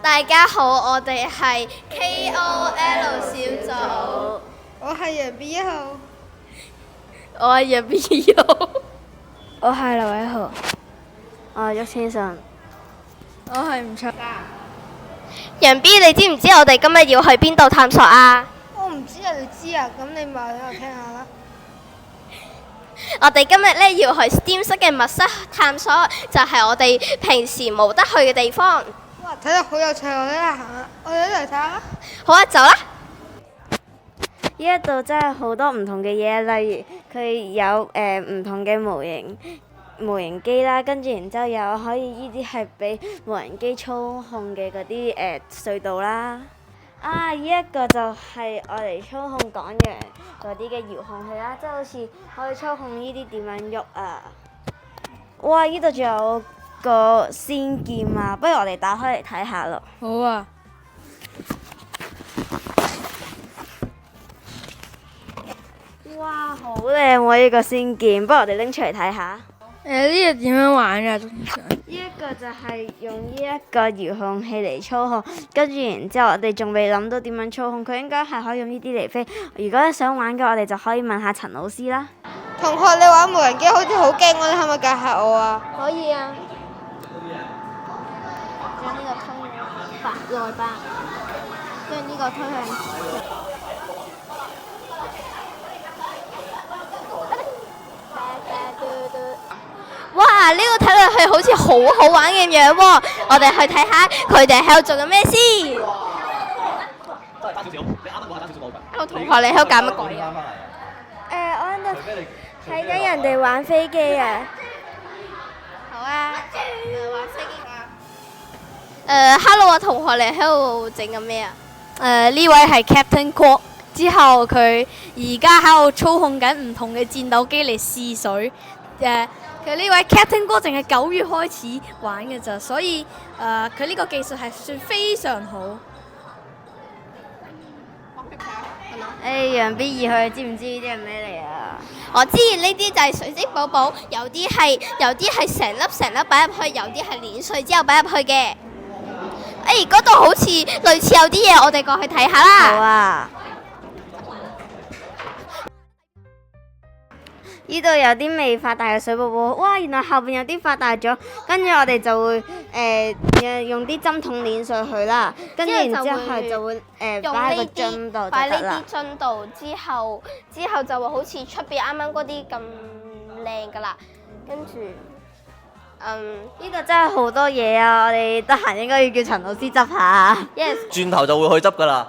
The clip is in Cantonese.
大家好，我哋係 KOL 小組。我係楊 B 1號，我係楊 B 2號。我係劉偉豪，我係郁千信，我係吳卓嘉。楊 B，你知唔知我哋今日要去邊度探索啊？我唔知啊，你知啊？咁你咪喺度聽下啦。我哋今日咧要去 STEAM 室嘅密室探索，就係我哋平時冇得去嘅地方。哇，睇得好有趣，我哋一齊行啦，我哋一齊睇下啦。好啊，走啦！呢一度真係好多唔同嘅嘢，例如佢有唔同嘅模型機啦，跟住然之後又可以呢啲係俾無人機操控嘅嗰啲隧道啦。啊！呢一個就係我嚟操控港洋嗰啲嘅遙控器啦，即係好似可以操控呢啲點樣喐啊！哇！呢度仲有個仙劍啊，不如我哋打開嚟睇下咯。好啊。哇！好靚喎呢個仙劍，不如我哋拎出嚟睇下。呢個點樣玩㗎？呢一個就係用呢一個遙控器嚟操控，跟住然之後我哋仲未諗到點樣操控，佢應該係可以用呢啲嚟飛。如果你想玩嘅，我哋就可以問下陳老師啦。同學，你玩無人機好似好驚，我哋可唔可以教下我啊？可以啊。將呢個推內八，將呢個推向。哇！呢個睇落去好似好好玩嘅樣喎，我哋去睇下佢哋喺度做緊咩先。我同學你喺度搞乜鬼啊？我喺度睇緊人哋玩飛機啊！好啊，玩飛機。Hello 啊，同學，你喺度整緊咩啊？呢位係 Captain Cook， 之後佢而家喺度操控緊唔同嘅戰鬥機嚟試水。佢呢位 Captain 哥淨係9月開始玩嘅咋，所以佢呢個技術係算非常好。楊 B 2號，知唔知呢啲係咩嚟啊？我知呢啲就係水晶寶寶，有啲係成粒擺入去，有啲係碾碎之後擺入去嘅。嗰度好似類似有啲嘢，我哋過去睇下啦。好啊。呢度有啲未發大嘅水泡泡，哇！原來後邊有啲發大咗，跟住我哋就會用啲針筒碾碎佢啦，跟住然之後就會擺喺個樽度就得啦。擺呢啲樽度之後就會好似出邊啱啱嗰啲咁靚噶啦，跟住呢個真係好多嘢啊！我哋得閒應該要叫陳老師執下。Yes。轉頭就會去執噶啦。